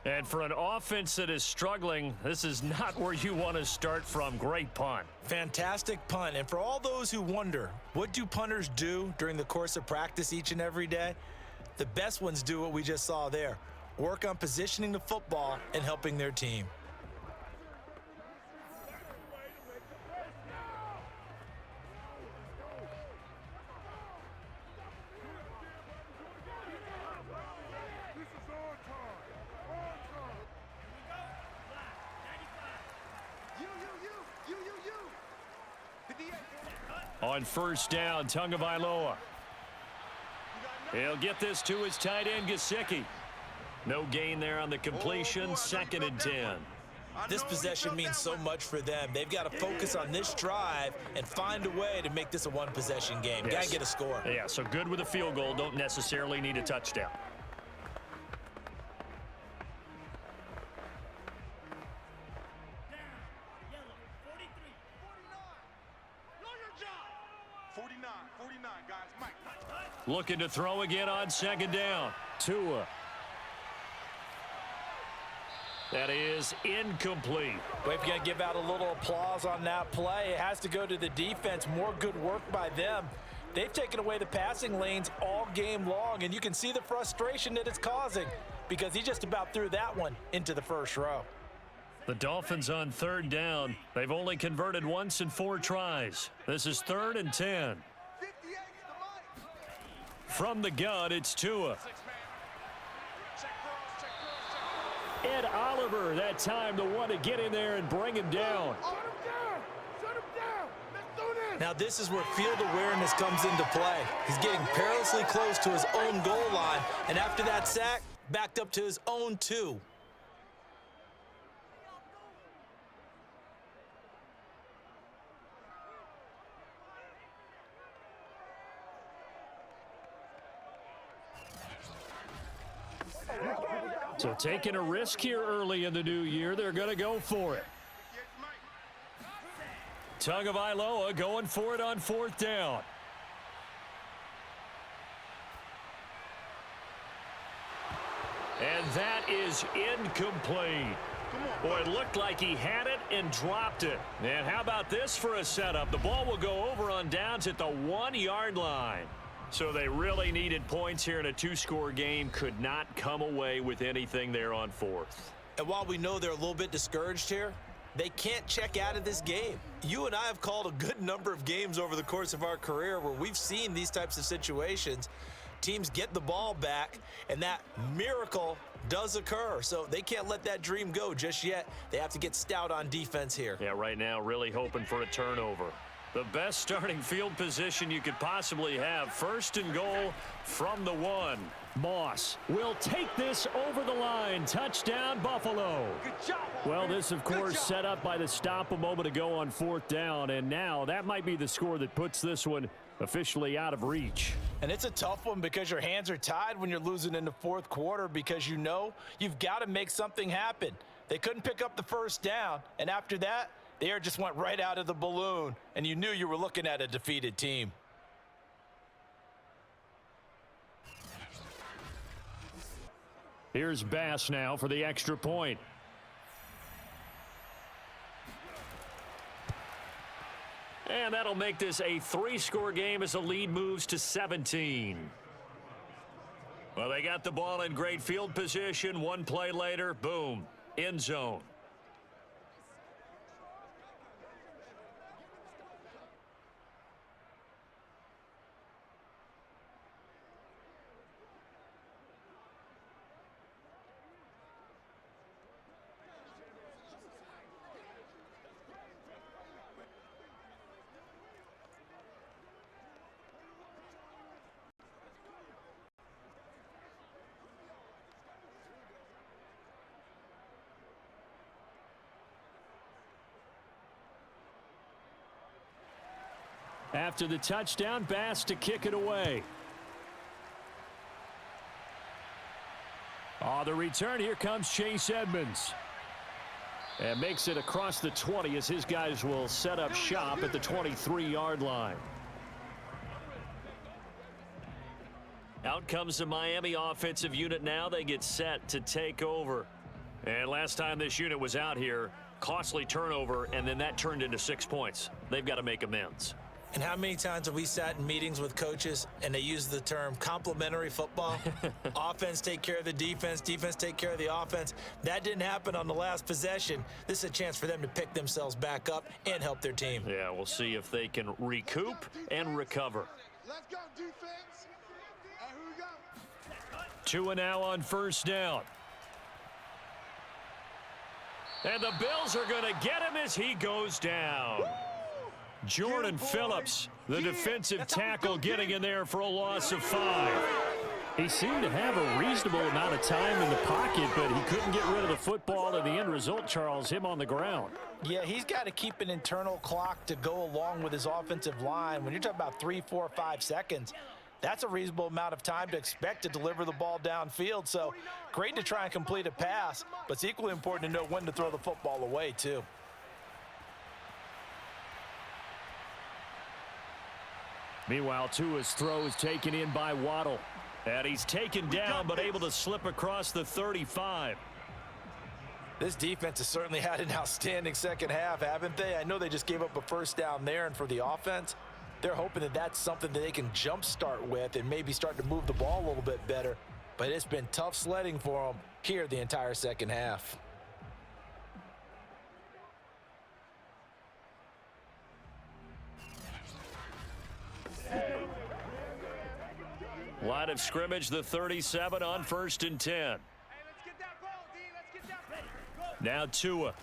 And for an offense that is struggling, this is not where you want to start from. Great punt. Fantastic punt. And for all those who wonder, what do punters do during the course of practice each and every day? The best ones do what we just saw there. Work on positioning the football and helping their team. On 1st down, Tagovailoa. He'll get this to his tight end, Gesicki. No gain there on the completion. 2nd and 10. This possession means so much for them. They've got to focus on this drive and find a way to make this a one-possession game. Yes. Got to get a score. Yeah, so good with a field goal. Don't necessarily need a touchdown. 49, guys. Mike. Looking to throw again on second down. Tua. That is incomplete. Well, if you're going to give out a little applause on that play, it has to go to the defense. More good work by them. They've taken away the passing lanes all game long, and you can see the frustration that it's causing because he just about threw that one into the first row. The Dolphins on third down. They've only converted once in 4 tries. This is 3rd and 10. From the gun, it's Tua. Ed Oliver, that time, the one to get in there and bring him down. Now this is where field awareness comes into play. He's getting perilously close to his own goal line, and after that sack, backed up to his own 2. So taking a risk here early in the new year, they're going to go for it. Tagovailoa going for it on 4th down. And that is incomplete. Boy, it looked like he had it and dropped it. And how about this for a setup? The ball will go over on downs at the 1-yard line. So they really needed points here in a 2-score game. Could not come away with anything there on 4th. And while we know they're a little bit discouraged here, they can't check out of this game. You and I have called a good number of games over the course of our career where we've seen these types of situations. Teams get the ball back, and that miracle does occur. So they can't let that dream go just yet. They have to get stout on defense here. Yeah, right now really hoping for a turnover. The best starting field position you could possibly have. 1st and goal from the 1. Moss will take this over the line. Touchdown, Buffalo. Good job. Well, this, of course, set up by the stop a moment ago on 4th down, and now that might be the score that puts this one officially out of reach. And it's a tough one because your hands are tied when you're losing in the 4th quarter because you know you've got to make something happen. They couldn't pick up the 1st down, and after that, the air just went right out of the balloon, and you knew you were looking at a defeated team. Here's Bass now for the extra point. And that'll make this a 3-score game as the lead moves to 17. Well, they got the ball in great field position. 1 play later, boom, end zone. After the touchdown, Bass to kick it away. The return, here comes Chase Edmonds. And makes it across the 20 as his guys will set up shop at the 23-yard line. Out comes the Miami offensive unit now. They get set to take over. And last time this unit was out here, costly turnover, and then that turned into 6 points. They've got to make amends. And how many times have we sat in meetings with coaches and they use the term complementary football? Offense take care of the defense, defense take care of the offense. That didn't happen on the last possession. This is a chance for them to pick themselves back up and help their team. Yeah, we'll see if they can recoup and recover. Let's go, defense. And here we go. Tua now on 1st down. And the Bills are going to get him as he goes down. Jordan Phillips, the defensive tackle, getting in there for a loss of 5. He seemed to have a reasonable amount of time in the pocket, but he couldn't get rid of the football, and the end result, Charles, him on the ground. Yeah, he's got to keep an internal clock to go along with his offensive line. When you're talking about 3, 4, 5 seconds, that's a reasonable amount of time to expect to deliver the ball downfield. So great to try and complete a pass, but it's equally important to know when to throw the football away, too. Meanwhile, Tua's throw is taken in by Waddle. And he's taken down, but able to slip across the 35. This defense has certainly had an outstanding second half, haven't they? I know they just gave up a first down there, and for the offense, they're hoping that that's something that they can jumpstart with and maybe start to move the ball a little bit better. But it's been tough sledding for them here the entire second half. Line of scrimmage, the 37 on 1st and 10. Hey, let's get that ball, D. Let's get that ball. Now Tua.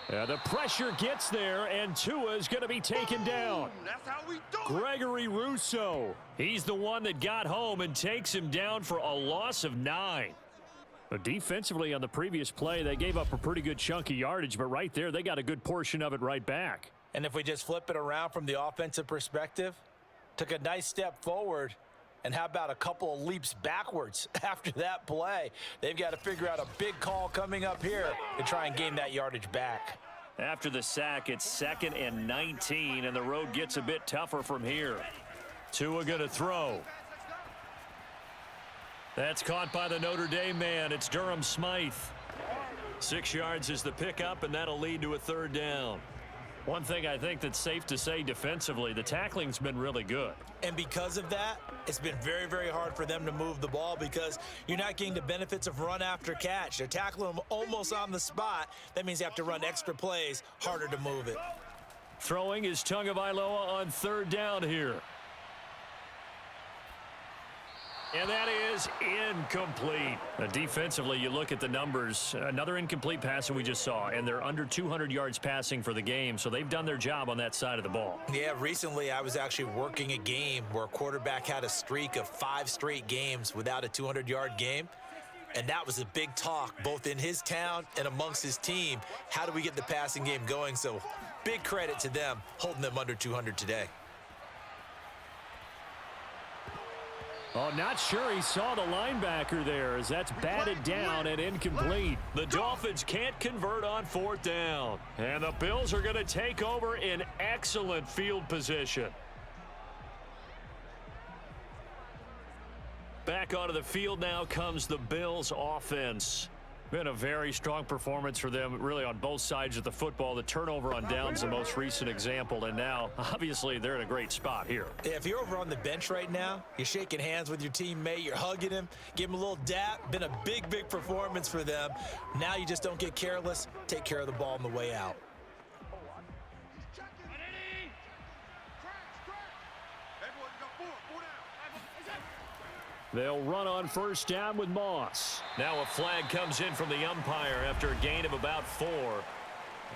The pressure gets there, and Tua is going to be taken down. That's how we do it. Gregory Rousseau. He's the one that got home and takes him down for a loss of 9. But defensively on the previous play, they gave up a pretty good chunk of yardage, but right there, they got a good portion of it right back. And if we just flip it around from the offensive perspective, took a nice step forward, and how about a couple of leaps backwards after that play? They've got to figure out a big call coming up here to try and gain that yardage back. After the sack, it's 2nd and 19, and the road gets a bit tougher from here. Tua going to throw. That's caught by the Notre Dame man. It's Durham Smythe. 6 yards is the pickup, and that'll lead to a 3rd down. One thing I think that's safe to say defensively, the tackling's been really good. And because of that, it's been very, very hard for them to move the ball because you're not getting the benefits of run after catch. They're tackling them almost on the spot. That means you have to run extra plays, harder to move it. Throwing is Tagovailoa on 3rd down here. And that is incomplete. Defensively, you look at the numbers. Another incomplete pass that we just saw, and they're under 200 yards passing for the game, so they've done their job on that side of the ball. Yeah, recently I was actually working a game where a quarterback had a streak of 5 straight games without a 200-yard game, and that was a big talk both in his town and amongst his team. How do we get the passing game going? So big credit to them holding them under 200 today. Oh, not sure he saw the linebacker there as that's batted down and incomplete. The Dolphins can't convert on 4th down. And the Bills are going to take over in excellent field position. Back onto the field now comes the Bills offense. Been a very strong performance for them, really, on both sides of the football. The turnover on downs, the most recent example, and now, obviously, they're in a great spot here. Yeah, if you're over on the bench right now, you're shaking hands with your teammate, you're hugging him, give him a little dap. Been a big, big performance for them. Now you just don't get careless. Take care of the ball on the way out. They'll run on 1st down with Moss. Now a flag comes in from the umpire after a gain of about 4.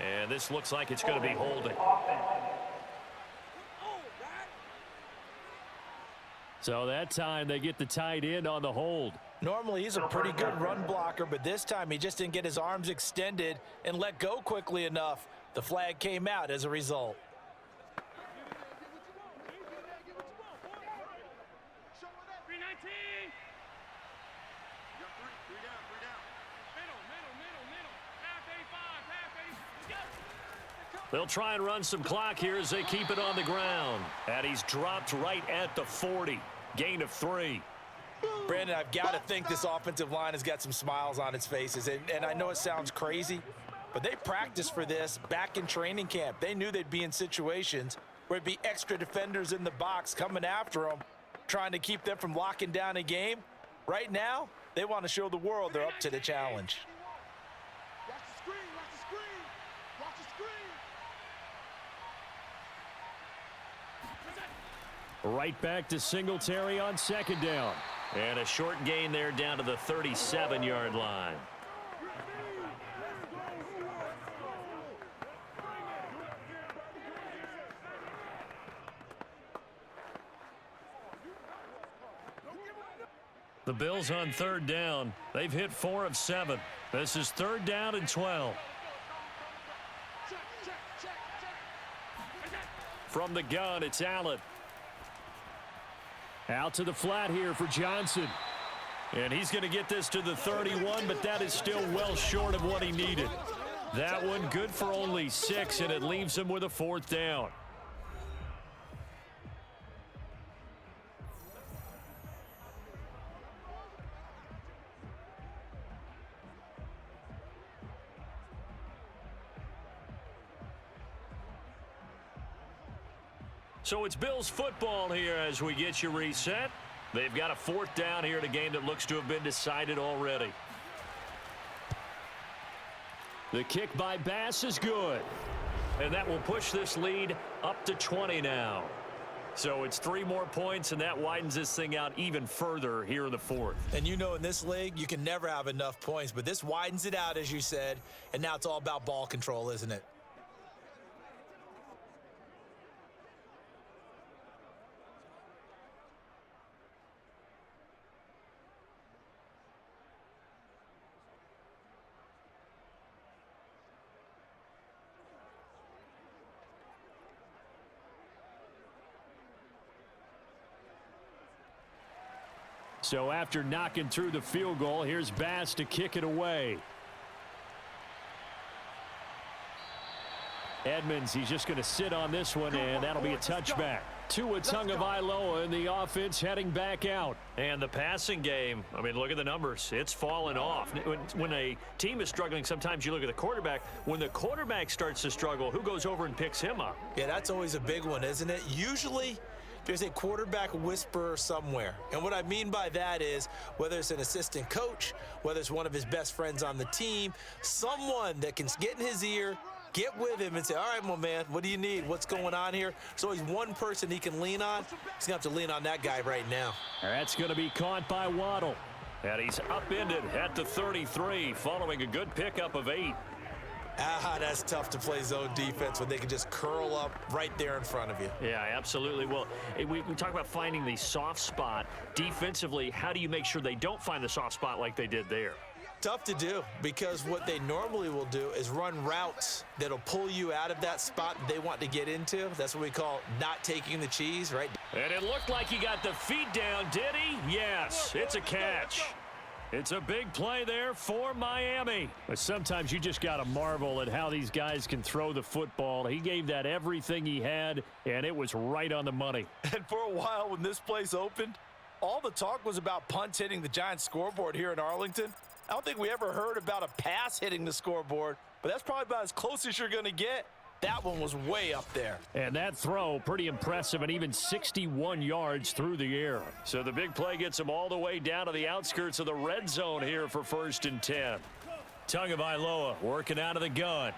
And this looks like it's going to be holding. So that time they get the tight end on the hold. Normally he's a pretty good run blocker, but this time he just didn't get his arms extended and let go quickly enough. The flag came out as a result. They'll try and run some clock here as they keep it on the ground. And he's dropped right at the 40. Gain of 3. Brandon, I've got to think this offensive line has got some smiles on its faces. And I know it sounds crazy, but they practiced for this back in training camp. They knew they'd be in situations where it'd be extra defenders in the box coming after them, trying to keep them from locking down a game. Right now, they want to show the world they're up to the challenge. Watch the screen, watch the screen, watch the screen. Right back to Singletary on 2nd down. And a short gain there down to the 37-yard line. The Bills on 3rd down. They've hit 4 of 7. This is 3rd down and 12. From the gun, it's Allen. Out to the flat here for Johnson. And he's going to get this to the 31, but that is still well short of what he needed. That one good for only 6, and it leaves them with a 4th down. So it's Bills football here as we get you reset. They've got a 4th down here in a game that looks to have been decided already. The kick by Bass is good. And that will push this lead up to 20 now. So it's 3 more points, and that widens this thing out even further here in the 4th. And you know in this league, you can never have enough points, but this widens it out, as you said, and now it's all about ball control, isn't it? So after knocking through the field goal, here's Bass to kick it away. Edmonds, he's just going to sit on this one, and that'll be a touchback. Tua Tagovailoa in the offense heading back out. And the passing game, I mean, look at the numbers. It's fallen off. When a team is struggling, sometimes you look at the quarterback. When the quarterback starts to struggle, who goes over and picks him up? Yeah, that's always a big one, isn't it? Usually, there's a quarterback whisperer somewhere. And what I mean by that is whether it's an assistant coach, whether it's one of his best friends on the team, someone that can get in his ear, get with him and say, all right, my man, what do you need? What's going on here? So he's one person he can lean on. He's going to have to lean on that guy right now. That's going to be caught by Waddle. And he's upended at the 33 following a good pickup of 8. That's tough to play zone defense when they can just curl up right there in front of you. Yeah, absolutely. Well, we talk about finding the soft spot. Defensively, how do you make sure they don't find the soft spot like they did there? Tough to do, because what they normally will do is run routes that'll pull you out of that spot they want to get into. That's what we call not taking the cheese, right? And it looked like he got the feet down, did he? Yes, it's a catch. It's a big play there for Miami. But sometimes you just got to marvel at how these guys can throw the football. He gave that everything he had, and it was right on the money. And for a while when this place opened, all the talk was about punts hitting the Giants scoreboard here in Arlington. I don't think we ever heard about a pass hitting the scoreboard, but that's probably about as close as you're going to get. That one was way up there. And that throw, pretty impressive, and even 61 yards through the air. So the big play gets him all the way down to the outskirts of the red zone here for 1st and 10. Tagovailoa working out of the gun.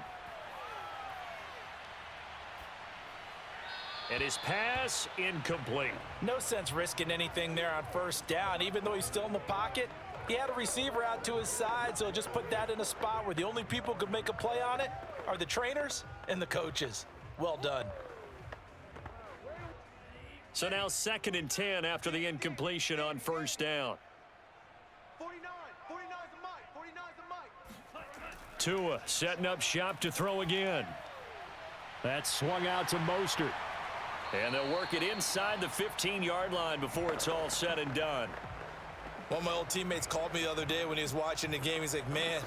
And his pass incomplete. No sense risking anything there on 1st down, even though he's still in the pocket. He had a receiver out to his side, so just put that in a spot where the only people who could make a play on it are the trainers and the coaches. Well done. So now 2nd and 10 after the incompletion on 1st down. 49's the mic. 49's the mic. Tua setting up shop to throw again. That swung out to Mostert. And they'll work it inside the 15-yard line before it's all said and done. One of my old teammates called me the other day when he was watching the game. He's like, man,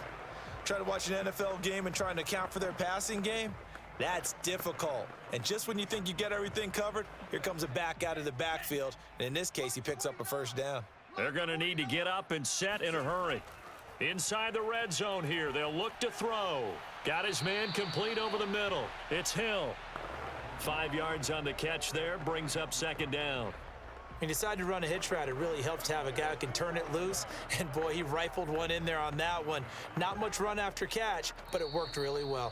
trying to watch an NFL game and trying to account for their passing game, that's difficult. And just when you think you get everything covered, here comes a back out of the backfield. And in this case, he picks up a 1st down. They're going to need to get up and set in a hurry. Inside the red zone here, they'll look to throw. Got his man complete over the middle. It's Hill. 5 yards on the catch there, brings up 2nd down. He decided to run a hitch route. It really helps to have a guy who can turn it loose. And, boy, he rifled one in there on that one. Not much run after catch, but it worked really well.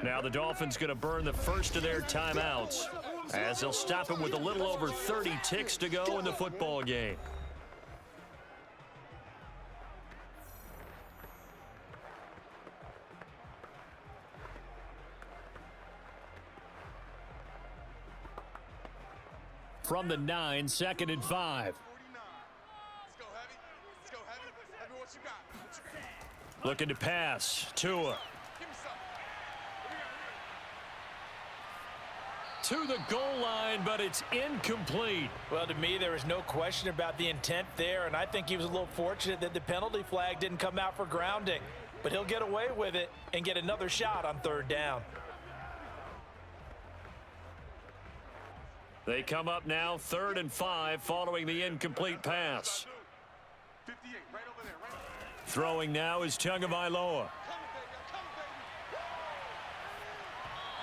Now the Dolphins going to burn the first of their timeouts as they'll stop him with a little over 30 ticks to go in the football game. From the 9, 2nd and 5. 49. Let's go heavy. Let's go heavy. Heavy, what you got? What you got? Looking to pass. Tua. Give me something. To the goal line, but it's incomplete. Well, to me, there was no question about the intent there, and I think he was a little fortunate that the penalty flag didn't come out for grounding. but he'll get away with it and get another shot on 3rd down. They come up now 3rd and 5 following the incomplete pass. 58, right over there, right. Throwing now is Tagovailoa.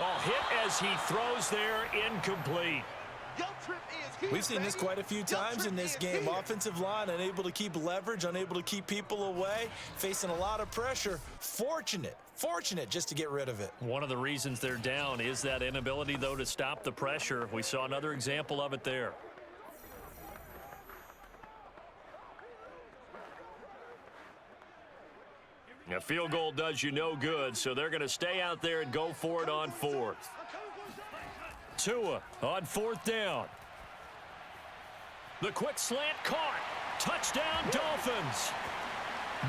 Oh, hit as he throws there, incomplete. We've seen this quite a few times in this game. Offensive line unable to keep leverage, unable to keep people away, facing a lot of pressure. Fortunate just to get rid of it. One of the reasons they're down is that inability, though, to stop the pressure. We saw another example of it there. A field goal does you no good, so they're going to stay out there and go for it on 4th. Tua on 4th down. The quick slant caught. Touchdown, Dolphins.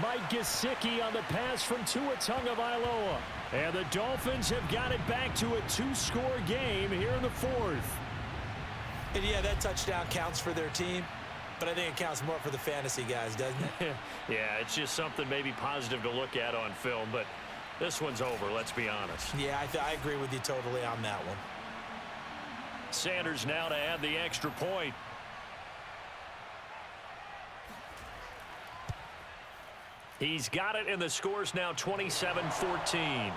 Mike Gesicki on the pass from Tua Tagovailoa. And the Dolphins have got it back to a 2-score game here in the 4th. And yeah, that touchdown counts for their team, but I think it counts more for the fantasy guys, doesn't it? Yeah, it's just something maybe positive to look at on film, but this one's over, let's be honest. Yeah, I agree with you totally on that one. Sanders now to add the extra point. He's got it, and the score's now 27-14.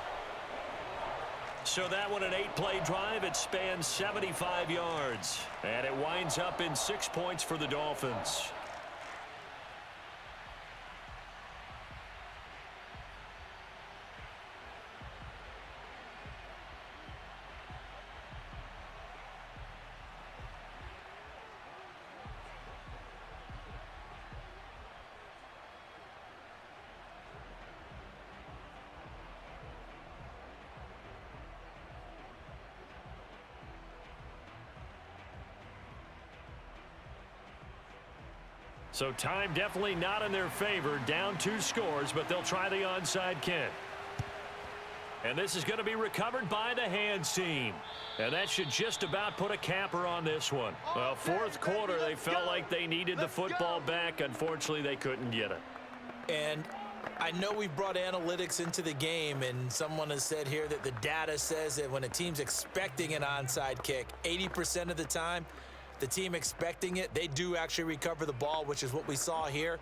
So that one, an 8-play drive. It spans 75 yards. And it winds up in 6 points for the Dolphins. So time definitely not in their favor. Down 2 scores, but they'll try the onside kick. And this is going to be recovered by the hands team. And that should just about put a capper on this one. Well, 4th quarter, they felt like they needed the football back. Unfortunately, they couldn't get it. And I know we've brought analytics into the game, and someone has said here that the data says that when a team's expecting an onside kick, 80% of the time, the team expecting it, they do actually recover the ball, which is what we saw here.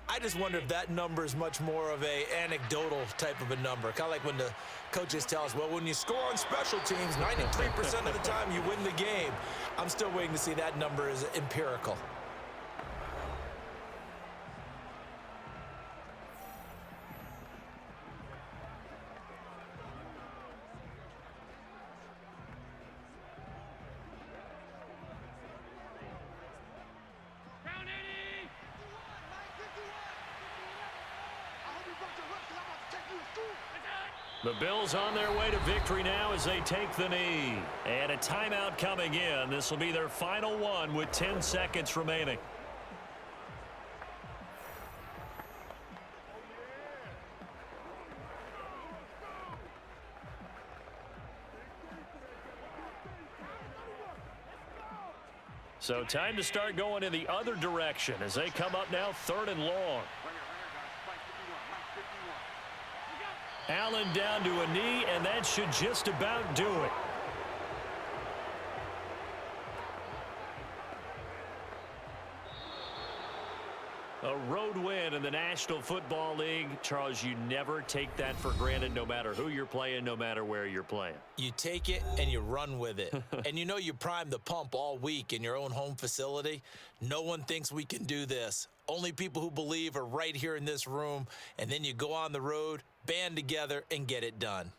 I just wonder if that number is much more of a anecdotal type of a number. Kind of like when the coaches tell us, well, when you score on special teams, 93% of the time you win the game. I'm still waiting to see that number is empirical. The Bills on their way to victory now as they take the knee. And a timeout coming in. This will be their final one with 10 seconds remaining. So time to start going in the other direction as they come up now 3rd and long. Allen down to a knee, and that should just about do it. A road win in the National Football League. Charles, you never take that for granted, no matter who you're playing, no matter where you're playing. You take it and you run with it. And you know you primed the pump all week in your own home facility. No one thinks we can do this. Only people who believe are right here in this room. And then you go on the road, band together, and get it done.